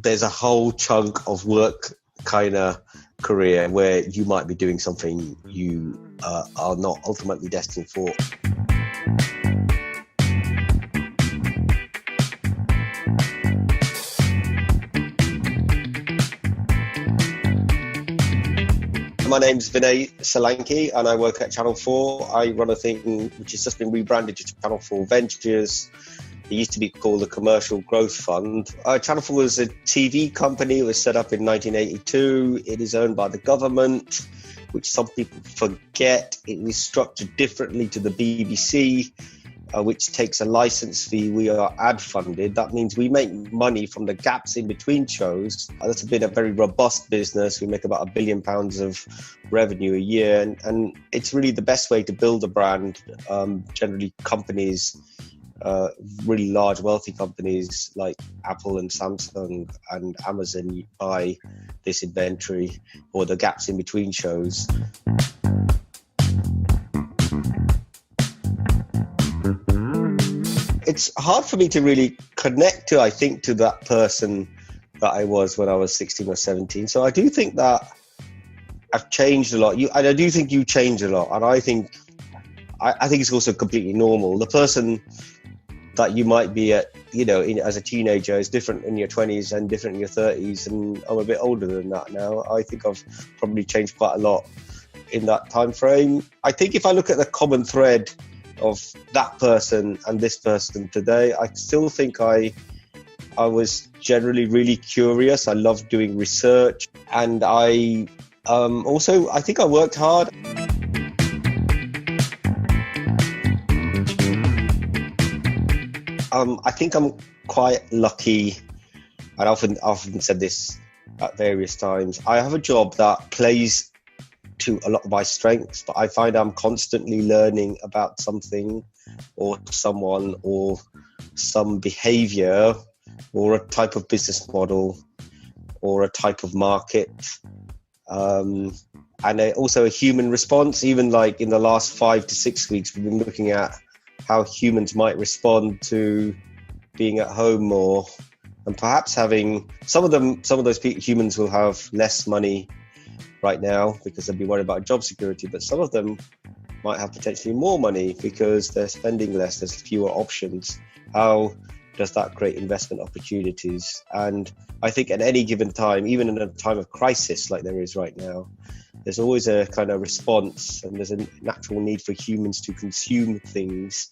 there's a whole chunk of work kind of career where you might be doing something you are not ultimately destined for. My name's Vinay Solanki and I work at Channel 4. I run a thing which has just been rebranded to Channel 4 Ventures. It used to be called the Commercial Growth Fund. Channel 4 was a TV company. It was set up in 1982. It is owned by the government, which some people forget. It is structured differently to the BBC, which takes a license fee. We are ad funded. That means we make money from the gaps in between shows. That's been a very robust business. We make about £1 billion of revenue a year. And it's really the best way to build a brand. Generally companies, really large, wealthy companies like Apple and Samsung and Amazon buy this inventory or the gaps in between shows. It's hard for me to really connect to, I think, to that person that I was when I was 16 or 17. So I do think that I've changed a lot. And I do think you changed a lot. And I think it's also completely normal. The person that you might be at, as a teenager is different in your 20s and different in your 30s. And I'm a bit older than that now. I think I've probably changed quite a lot in that time frame. I think if I look at the common thread of that person and this person today, I still think I was generally really curious. I loved doing research, and I think I worked hard. I think I'm quite lucky, and I've often said this at various times. I have a job that plays to a lot of my strengths, but I find I'm constantly learning about something or someone or some behavior or a type of business model or a type of market, and also a human response. Even like in the last 5 to 6 weeks, we've been looking at how humans might respond to being at home more, and perhaps having some of those humans will have less money right now because they'll be worried about job security, but some of them might have potentially more money because they're spending less, there's fewer options. How does that create investment opportunities? And I think at any given time, even in a time of crisis like there is right now, there's always a kind of response, and there's a natural need for humans to consume things,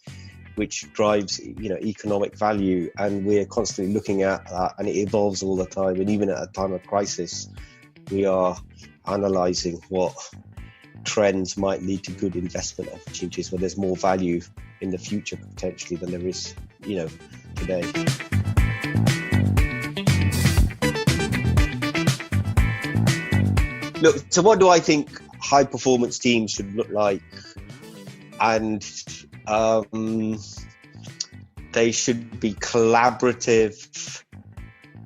which drives economic value, and we're constantly looking at that, and it evolves all the time. And even at a time of crisis, we are analysing what trends might lead to good investment opportunities where there's more value in the future potentially than there is, today. Look, so what do I think high performance teams should look like? And they should be collaborative,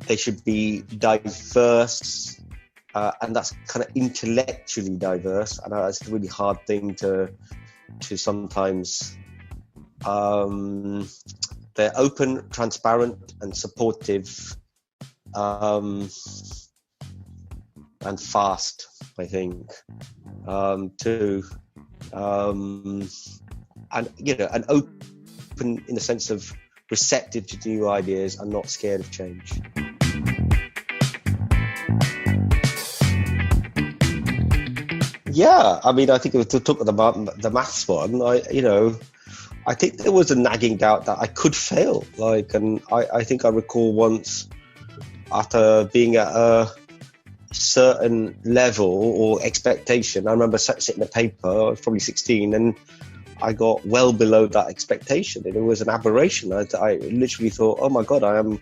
they should be diverse, and that's kind of intellectually diverse, and that's a really hard thing to sometimes. They're open, transparent, and supportive, and fast, I think, too, and open in the sense of receptive to new ideas and not scared of change. Yeah, I mean, I think to talk about the maths one, I think there was a nagging doubt that I could fail. And I think I recall once, after being at a certain level or expectation, I remember sitting a paper, I was probably 16, and I got well below that expectation. And it was an aberration. I literally thought, oh my God, I am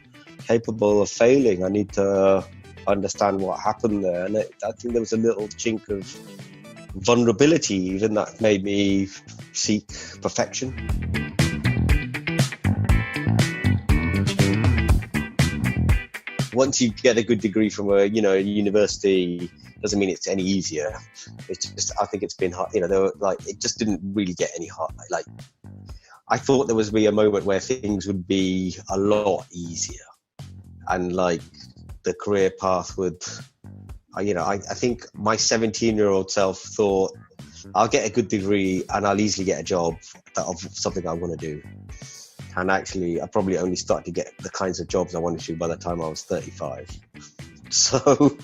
capable of failing. I need to understand what happened there. And I think there was a little chink of vulnerability even that made me seek perfection. Once you get a good degree from a university, doesn't mean it's any easier. It's just, I think it's been hard. It just didn't really get any hard. I thought there would be a moment where things would be a lot easier, and the career path would, I think my 17-year-old self thought, I'll get a good degree and I'll easily get a job of something I want to do. And actually, I probably only started to get the kinds of jobs I wanted to by the time I was 35. So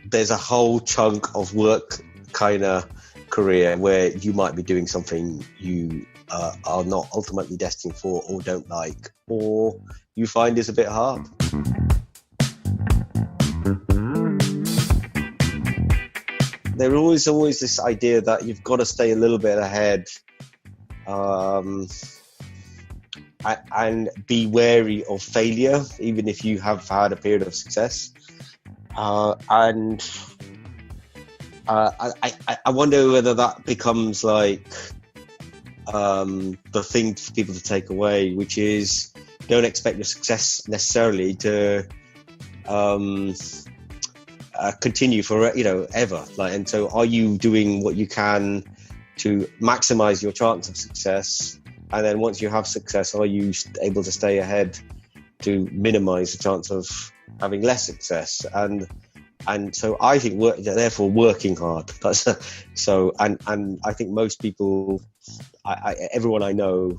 there's a whole chunk of work kind of career where you might be doing something you are not ultimately destined for, or don't like, or you find is a bit hard. There is always this idea that you've got to stay a little bit ahead, and be wary of failure, even if you have had a period of success. I wonder whether that becomes like the thing for people to take away, which is, don't expect your success necessarily to continue for ever. And so, are you doing what you can to maximize your chance of success? And then once you have success, are you able to stay ahead to minimize the chance of having less success? And so I think therefore working hard. And I think most people, everyone I know,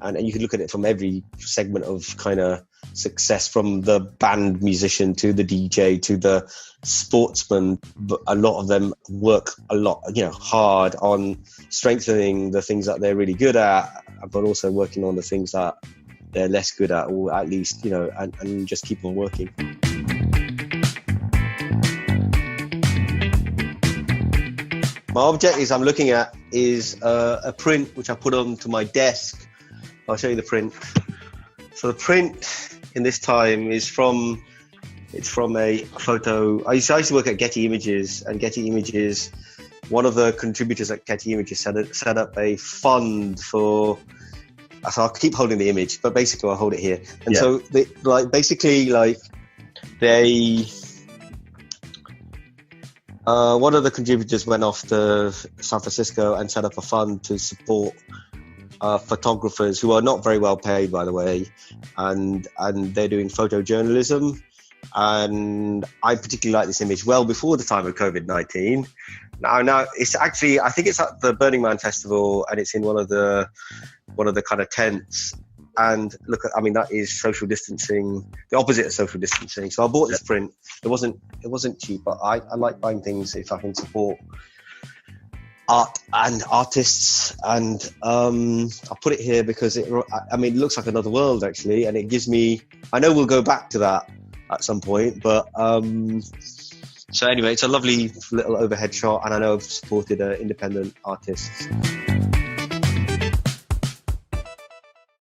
and you can look at it from every segment of kind of success, from the band musician to the DJ to the sportsman, but a lot of them work a lot, hard on strengthening the things that they're really good at, but also working on the things that they're less good at, or at least, and just keep on working. My object I'm looking at is a print which I put onto my desk. I'll show you the print. So the print in this time is from a photo. I used to work at Getty Images, and Getty Images, one of the contributors at Getty Images set up a fund for. So I'll keep holding the image, but basically I'll hold it here. And so they one of the contributors went off to San Francisco and set up a fund to support photographers who are not very well paid, by the way, and they're doing photojournalism. And I particularly like this image well before the time of COVID-19. Now it's actually, I think it's at the Burning Man Festival, and it's in one of the kind of tents. And look, that is social distancing, the opposite of social distancing. So I bought this print. It wasn't cheap, but I like buying things if I can support art and artists. And I put it here because it looks like another world actually, and it gives me. I know we'll go back to that at some point, but so anyway, it's a lovely little overhead shot, and I know I've supported independent artists.